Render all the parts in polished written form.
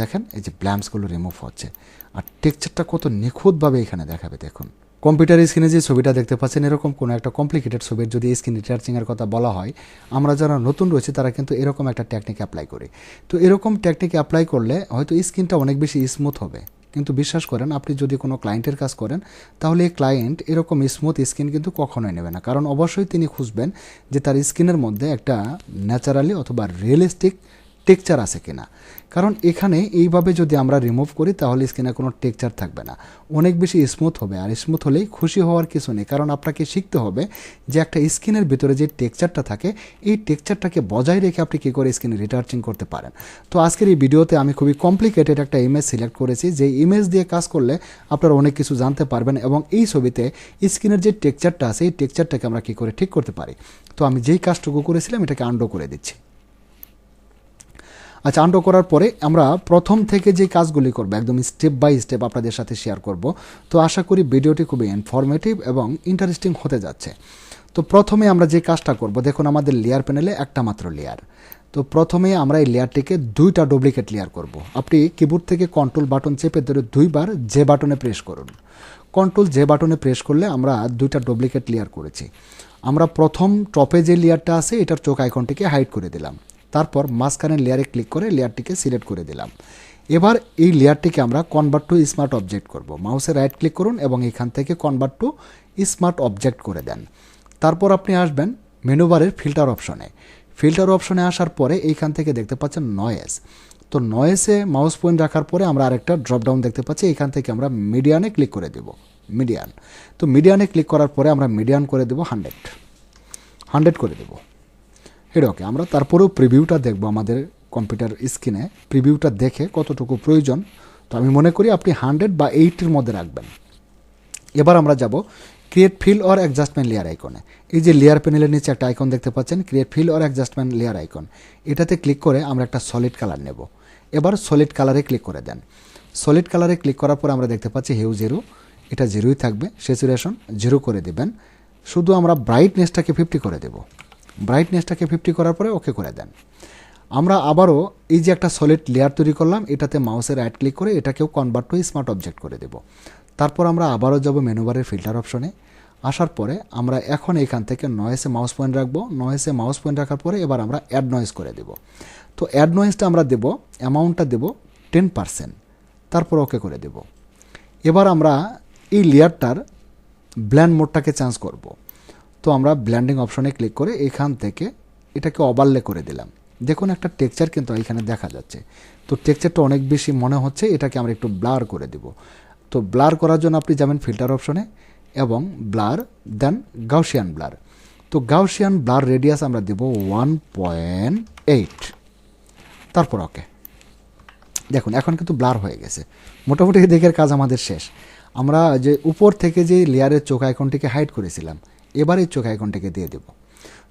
দেখেন এই যে ব্ল্যাম্পসগুলো রিমুভ হচ্ছে আর টেক্সচারটা কত নিখুঁতভাবে এখানে দেখাবে দেখুন। কম্পিউটার স্ক্রিনে যে ছবিটা দেখতে পাচ্ছেন এরকম কোনো একটা কমপ্লিকেটেড ছবির যদি স্ক্রিন রিটাচিংয়ের কথা বলা হয়, আমরা যারা নতুন রয়েছে তারা কিন্তু এরকম একটা টেকনিক অ্যাপ্লাই করি। তো এরকম টেকনিক অ্যাপ্লাই করলে হয়তো স্ক্রিনটা অনেক বেশি স্মুথ হবে, কিন্তু বিশ্বাস করেন আপনি যদি কোনো ক্লায়েন্টের কাজ করেন তাহলে এই ক্লায়েন্ট এরকম স্মুথ স্ক্রিন কিন্তু কখনোই নেবে না, কারণ অবশ্যই তিনি খুঁজবেন যে তার স্ক্রিনের মধ্যে একটা ন্যাচারালি অথবা রিয়েলিস্টিক টেক্সচার আছে কিনা। কারণ এখানে এইভাবে যদি আমরা রিমুভ করি তাহলে স্ক্রিনে কোনো টেক্সচার থাকবে না, অনেক বেশি স্মুথ হবে। আর স্মুথ হলেই খুশি হওয়ার কিছু নেই, কারণ আপনাকে শিখতে হবে যে একটা স্ক্রিনের ভিতরে যে টেক্সচারটা থাকে এই টেক্সচারটাকে বজায় রেখে আপনি কী করে স্ক্রিনে রিটার্চিং করতে পারেন। তো আজকের এই ভিডিওতে আমি খুবই কমপ্লিকেটেড একটা ইমেজ সিলেক্ট করেছি, যে ইমেজ দিয়ে কাজ করলে আপনারা অনেক কিছু জানতে পারবেন এবং এই ছবিতে স্ক্রিনের যে টেক্সচারটা আছে এই টেক্সচারটাকে আমরা কী করে ঠিক করতে পারি। তো আমি যেই কাজটুকু করেছিলাম এটাকে আন্ডো করে দিচ্ছি। আচ্ছা, আন্ডো করার পরে আমরা প্রথম থেকে যে কাজগুলি করব একদম স্টেপ বাই স্টেপ আপনাদের সাথে শেয়ার করব। তো আশা করি ভিডিওটি খুবই ইনফরমেটিভ এবং ইন্টারেস্টিং হতে যাচ্ছে। তো প্রথমে আমরা যে কাজটা করব, দেখুন আমাদের লেয়ার প্যানেলে একটা মাত্র লেয়ার। তো প্রথমে আমরা এই লেয়ারটিকে দুইটা ডুপ্লিকেট লেয়ার করব। আপনি কিবোর্ড থেকে কন্ট্রোল বাটন চেপে ধরে দুইবার যে বাটনে প্রেস করুন। কন্ট্রোল যে বাটনে প্রেস করলে আমরা দুইটা ডুপ্লিকেট লেয়ার করেছি। আমরা প্রথম টপে যে লেয়ারটা আছে এটার চোখ আইকনটিকে হাইড করে দিলাম, তারপর মাঝখানের লেয়ারে ক্লিক করে লেয়ারটিকে সিলেক্ট করে দিলাম। এবার এই লেয়ারটিকে আমরা কনভার্ট টু স্মার্ট অবজেক্ট করব। মাউসে রাইট ক্লিক করুন এবং এখান থেকে কনভার্ট টু স্মার্ট অবজেক্ট করে দেন। তারপর আপনি আসবেন মেনু বারের ফিল্টার অপশনে। ফিল্টার অপশনে আসার পরে এইখান থেকে দেখতে পাচ্ছেন নয়েজ। তো নয়েজে মাউস পয়েন্ট রাখার পরে আমরা আরেকটা ড্রপডাউন দেখতে পাচ্ছি, এখান থেকে আমরা মিডিয়ানে ক্লিক করে দেব। মিডিয়ান, তো মিডিয়ানে ক্লিক করার পরে আমরা মিডিয়ান করে দেব 100 করে দেব। ওকে, আমরা তারপরেও প্রিভিউটা দেখব আমাদের কম্পিউটার স্ক্রিনে, প্রিভিউটা দেখে কতটুকু প্রয়োজন। তো আমি মনে করি আপনি 100 বা 80-এর মধ্যে রাখবেন। এবার আমরা যাব create fill or adjustment layer আইকনে। এই যে লেয়ার প্যানেলের নিচে একটা আইকন দেখতে পাচ্ছেন, create fill or adjustment layer icon, এটাতে ক্লিক করে আমরা একটা সলিড কালার নেব। এবার সলিড কালারে ক্লিক করে দেন। সলিড কালারে ক্লিক করার পর আমরা দেখতে পাচ্ছি হিউ 0, এটা 0ই থাকবে। স্যাচুরেশন 0 করে দেবেন। শুধু আমরা ব্রাইটনেসটাকে 50 করে দেব। ব্রাইটনেসটাকে 50 করার পরে ওকে করে দেন। আমরা আবারও এই যে একটা সলিড লেয়ার তৈরি করলাম এটাতে মাউসে রাইট ক্লিক করে এটাকেও কনভার্ট টু স্মার্ট অবজেক্ট করে দেব। তারপর আমরা আবারও যাব মেনু বারের ফিল্টার অপশনে। আসার পরে আমরা এখন এখান থেকে নয়েসে মাউস পয়েন্ট রাখবো। নয়েসে মাউস পয়েন্ট রাখার পরে এবার আমরা অ্যাড নয়েজ করে দেব। তো অ্যাড নয়েজটা আমরা দেব, অ্যামাউন্টটা দেব 10%, তারপর ওকে করে দেব। এবার আমরা এই লেয়ারটার ব্ল্যান্ড মোডটাকে চেঞ্জ করব। তো আমরা ব্ল্যান্ডিং অপশনে ক্লিক করে এখান থেকে এটাকে ওভারলে করে দিলাম। দেখুন একটা টেক্সচার কিন্তু এখানে দেখা যাচ্ছে। তো টেক্সচারটা অনেক বেশি মনে হচ্ছে, এটাকে আমরা একটু ব্লার করে দেব। তো ব্লার করার জন্য আপনি যাবেন ফিল্টার অপশনে এবং ব্লার, দেন গাউসিয়ান ব্লার। তো গাউসিয়ান ব্লার রেডিয়াস আমরা দেব 1.8, তারপর ওকে। দেখুন এখন কিন্তু ব্লার হয়ে গেছে। মোটামুটি দিকের কাজ আমাদের শেষ। আমরা যে উপর থেকে যে লেয়ারের চোখ আইকনটিকে হাইড করেছিলাম এবার এই চোখ আইকনটিকে দিয়ে দেব।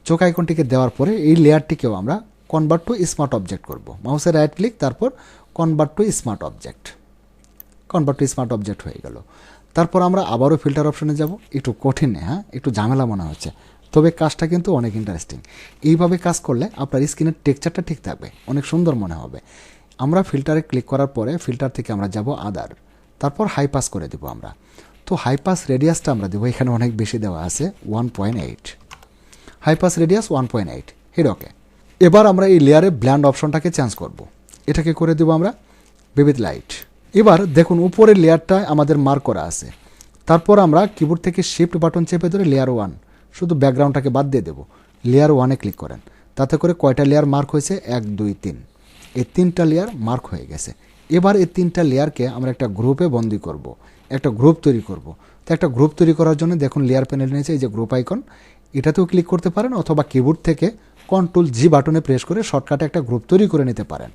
চোখ আইকনটিকে দেওয়ার পরে এই লেয়ারটিকেও আমরা কনভার্ট টু স্মার্ট অবজেক্ট করব। মাউসের রাইট ক্লিক, তারপর convert to smart object. Convert to smart object হয়ে গেল। তারপর আমরা আবারও ফিল্টার অপশনে যাব। একটু কঠিন, হ্যাঁ একটু ঝামেলা মনে হচ্ছে, তবে কাজটা কিন্তু অনেক ইন্টারেস্টিং। এইভাবে কাজ করলে আপনার স্ক্রিনের টেক্সচারটা ঠিক থাকবে, অনেক সুন্দর মনে হবে। আমরা ফিল্টারে ক্লিক করার পরে ফিল্টার থেকে আমরা যাব আদার, তারপর হাই পাস করে দেব আমরা। তো হাই পাস রেডিয়াসটা আমরা দেবো, এখানে অনেক বেশি দেওয়া আছে 1.8, হাই পাস রেডিয়াস 1.8। ওকে। এবার আমরা এই লেয়ারে ব্ল্যান্ড অপশনটাকে চেঞ্জ করব। এটাকে করে দেবো আমরা ভিভিড লাইট। এবার দেখুন উপরের লেয়ারটা আমাদের মার্ক করা আছে। তারপর আমরা কিবোর্ড থেকে শিফট বাটন চেপে ধরে লেয়ার 1, শুধু ব্যাকগ্রাউন্ডটাকে বাদ দিয়ে দেবো। লেয়ার 1-এ ক্লিক করেন। তাতে করে কয়টা লেয়ার মার্ক হয়েছে? 1, 2, 3, এই 3টা লেয়ার মার্ক হয়ে গেছে। এবার এই 3টা লেয়ারকে আমরা একটা গ্রুপে বন্দি করব, একটা গ্রুপ তৈরি করব। তো একটা গ্রুপ তৈরি করার জন্য দেখুন লেয়ার প্যানেল নিচে এই যে গ্রুপ আইকন, এটাতেও ক্লিক করতে পারেন অথবা কিবোর্ড থেকে কন্ট্রোল জি বাটনে প্রেস করে শর্টকাটে একটা গ্রুপ তৈরি করে নিতে পারেন।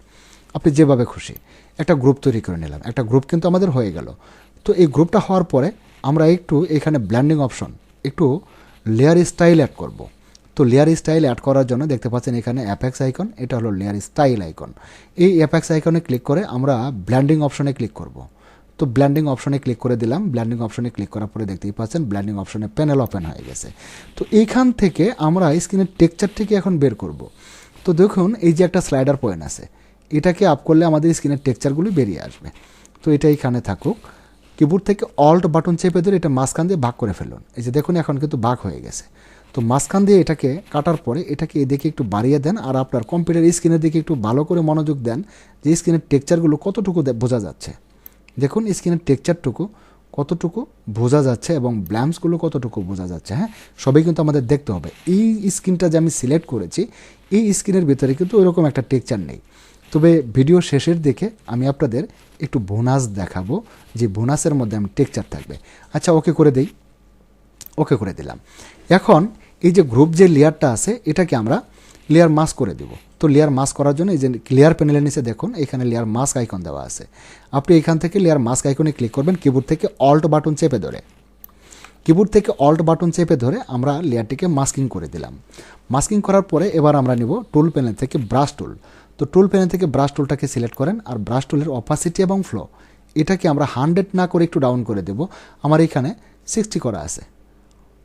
আপনি যেভাবে খুশি একটা গ্রুপ তৈরি করে নিলাম। একটা গ্রুপ কিন্তু আমাদের হয়ে গেল। তো এই গ্রুপটা হওয়ার পরে আমরা একটু এখানে ব্ল্যান্ডিং অপশন, একটু লেয়ার স্টাইল অ্যাড করব। তো লেয়ার স্টাইল অ্যাড করার জন্য দেখতে পাচ্ছেন এখানে অ্যাপেক্স আইকন, এটা হলো লেয়ার স্টাইল আইকন। এই অ্যাপেক্স আইকনে ক্লিক করে আমরা ব্ল্যান্ডিং অপশনে ক্লিক করব। তো ব্ল্যান্ডিং অপশনে ক্লিক করে দিলাম। ব্ল্যান্ডিং অপশনে ক্লিক করার পরে দেখতেই পাচ্ছেন ব্ল্যান্ডিং অপশনে প্যানেল ওপেন হয়ে গেছে। তো এইখান থেকে আমরা স্ক্রিনের টেক্সচারটিকে এখন বের করব। তো দেখুন এই যে একটা স্লাইডার পয়েন্ট আছে, এটাকে আপ করলে আমাদের স্ক্রিনের টেক্সচারগুলি বেরিয়ে আসবে। তো এটা এখানে থাকুক। কিবোর্ড থেকে অল্ট বাটন চেপে ধরে এটা মাঝখান দিয়ে ভাগ করে ফেলুন। এই যে দেখুন এখন কিন্তু ভাগ হয়ে গেছে। তো মাঝখান দিয়ে এটাকে কাটার পরে এটাকে এদিকে একটু বাড়িয়ে দেন, আর আপনার কম্পিউটার স্ক্রিনের দিকে একটু ভালো করে মনোযোগ দেন যে স্ক্রিনের টেক্সচারগুলো কতটুকু বোঝা যাচ্ছে। দেখুন স্ক্রিনের টেক্সচারটুকু কতটুকু বোঝা যাচ্ছে এবং ব্ল্যাম্পসগুলো কতটুকু বোঝা যাচ্ছে। হ্যাঁ, সবই কিন্তু আমাদের দেখতে হবে। এই স্ক্রিনটা যে আমি সিলেক্ট করেছি, এই স্ক্রিনের ভিতরে কিন্তু ওইরকম একটা টেক্সচার নেই। তবে ভিডিও শেষের দিকে আমি আপনাদের একটু বোনাস দেখাবো, যে বোনাসের মধ্যে আমি টেক্সচার থাকবে। আচ্ছা, ওকে করে দেই। ওকে করে দিলাম। এখন এই যে গ্রুপ যে লেয়ারটা আছে, এটাকে আমরা লেয়ার মাস্ক করে দেব। তো লেয়ার মাস্ক করার জন্য এই যে লেয়ার প্যানেলের নিচে দেখুন এখানে লেয়ার মাস্ক আইকন দেওয়া আছে। আপনি এখান থেকে লেয়ার মাস্ক আইকনে ক্লিক করবেন, কিবোর্ড থেকে অল্ট বাটন চেপে ধরে। কিবোর্ড থেকে অল্ট বাটন চেপে ধরে আমরা লেয়ারটিকে মাস্কিং করে দিলাম। মাস্কিং করার পরে এবার আমরা নিব টুল প্যানেল থেকে ব্রাশ টুল। তো টুল প্যানেল থেকে ব্রাশ টুলটাকে সিলেক্ট করেন, আর ব্রাশ টুলের অপাসিটি এবং ফ্লো এটাকে আমরা 100 না করে একটু ডাউন করে দেব। আমার এখানে 60 করা আছে,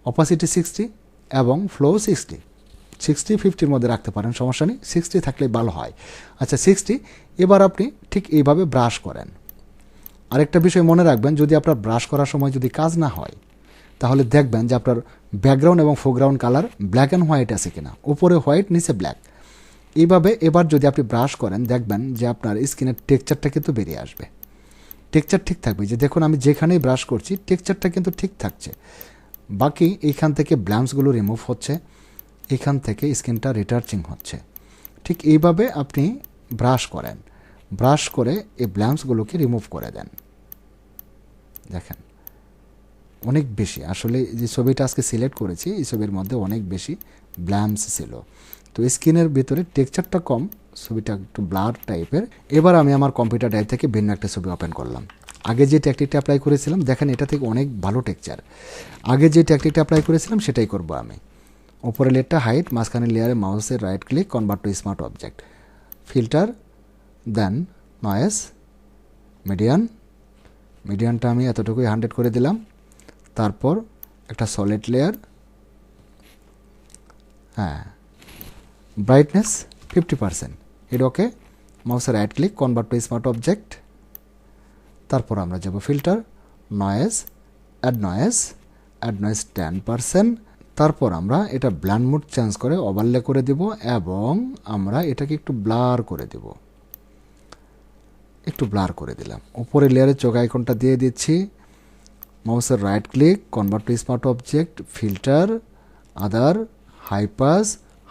অপাসিটি 60 এবং ফ্লো 60। 60-50-র মধ্যে রাখতে পারেন, সমস্যা নেই, 60 থাকলে ভালো হয়। আচ্ছা 60। এবার আপনি ঠিক এইভাবে ব্রাশ করেন। আরেকটা বিষয় মনে রাখবেন, যদি আপনার ব্রাশ করার সময় যদি কাজ না হয়, তাহলে দেখবেন যে আপনার ব্যাকগ্রাউন্ড এবং foreground colour black and white আছে কিনা, উপরে হোয়াইট নিচে ব্ল্যাক। এইভাবে এবার যদি আপনি ব্রাশ করেন দেখবেন যে আপনার স্কিনের টেক্সচারটা কিন্তু বেরিয়ে আসবে। টেক্সচার ঠিক থাকবে। যে দেখুন আমি যেখানেই ব্রাশ করছি টেক্সচারটা কিন্তু ঠিক থাকছে। বাকি এইখান থেকে ব্ল্যাম্পসগুলো রিমুভ হচ্ছে, এখান থেকে স্কিনটা রিটার্চিং হচ্ছে। ঠিক এইভাবে আপনি ব্রাশ করেন, ব্রাশ করে এই ব্ল্যাম্পসগুলোকে রিমুভ করে দেন। দেখেন অনেক বেশি, আসলে যে ছবিটা আজকে সিলেক্ট করেছি এই ছবির মধ্যে অনেক বেশি ব্ল্যাম্পস ছিল। তো স্কিনের ভিতরে টেক্সচারটা কম, ছবিটা একটু ব্লার টাইপের। এবার আমি আমার কম্পিউটার ড্রাইভ থেকে ভিন্ন একটা ছবি ওপেন করলাম। আগে যে ট্যাকটিকটা অ্যাপ্লাই করেছিলাম দেখেন এটা থেকে অনেক ভালো টেক্সচার। আগে যে ট্যাকটিকটা অ্যাপ্লাই করেছিলাম সেটাই করব আমি। উপরে লেয়ারটা হাইট, মাঝখানে লেয়ারে মাউসের right click, convert to smart object, filter, then noise, মিডিয়ানটা আমি এতটুকুই 100 করে দিলাম। তারপর একটা সলিড লেয়ার, হ্যাঁ, ব্রাইটনেস 50%, এটা ওকে। মাউসের right click, convert to smart object. তারপর আমরা যাব ফিল্টার, নয়েজ, অ্যাড নয়েজ 10%। তারপর আমরা এটা ব্ল্যান্ড মোড চেঞ্জ করে ওভারলে করে দেব এবং আমরা এটাকে একটু ব্লার করে দেব। একটু ব্লার করে দিলাম। উপরে লেয়ারের চোখ আইকনটা দিয়ে দিচ্ছি, মাউসের right click, convert to smart object, filter, other,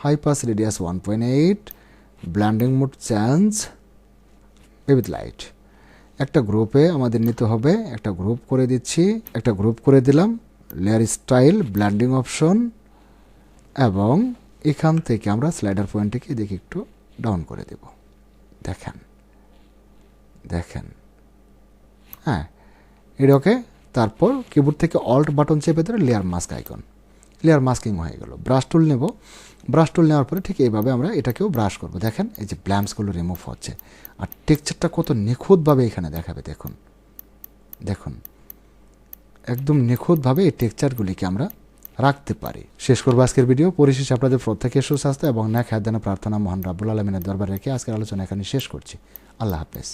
high pass radius 1.8, blending mode change, with light. একটা গ্রুপে আমাদের নিতে হবে, একটা গ্রুপ করে দিচ্ছি, একটা গ্রুপ করে দিলাম। লেয়ার স্টাইল, ব্ল্যান্ডিং অপশন, এবং এখান থেকে আমরা স্লাইডার পয়েন্টটিকে দেখি একটু ডাউন করে দেব। দেখেন, হ্যাঁ, এটা ওকে। তারপর কিবোর্ড থেকে অল্ট বাটন চেপে ধরে layer mask icon, layer masking হয়ে গেল। ব্রাশ টুল নেব, ব্রাশ টুল নেওয়ার পরে ঠিক এইভাবে আমরা এটাকেও ব্রাশ করব। দেখেন এই যে ব্ল্যাম্পসগুলো রিমুভ হচ্ছে, আর টেক্সচারটা কত নিখুঁতভাবে এখানে দেখাবে। দেখুন একদম নিখুঁতভাবে এই টেক্সচারগুলিকে আমরা রাখতে পারি। শেষ করবো আজকের ভিডিও। পরিশেষে আপনাদের প্রত্যেকের সুস্বাস্থ্য এবং ন্যাক হায়াত দানে প্রার্থনা মহান রাব্বুল আলামিনের দরবারে রেখে আজকের আলোচনা এখানে শেষ করছি। আল্লাহ হাফেজ।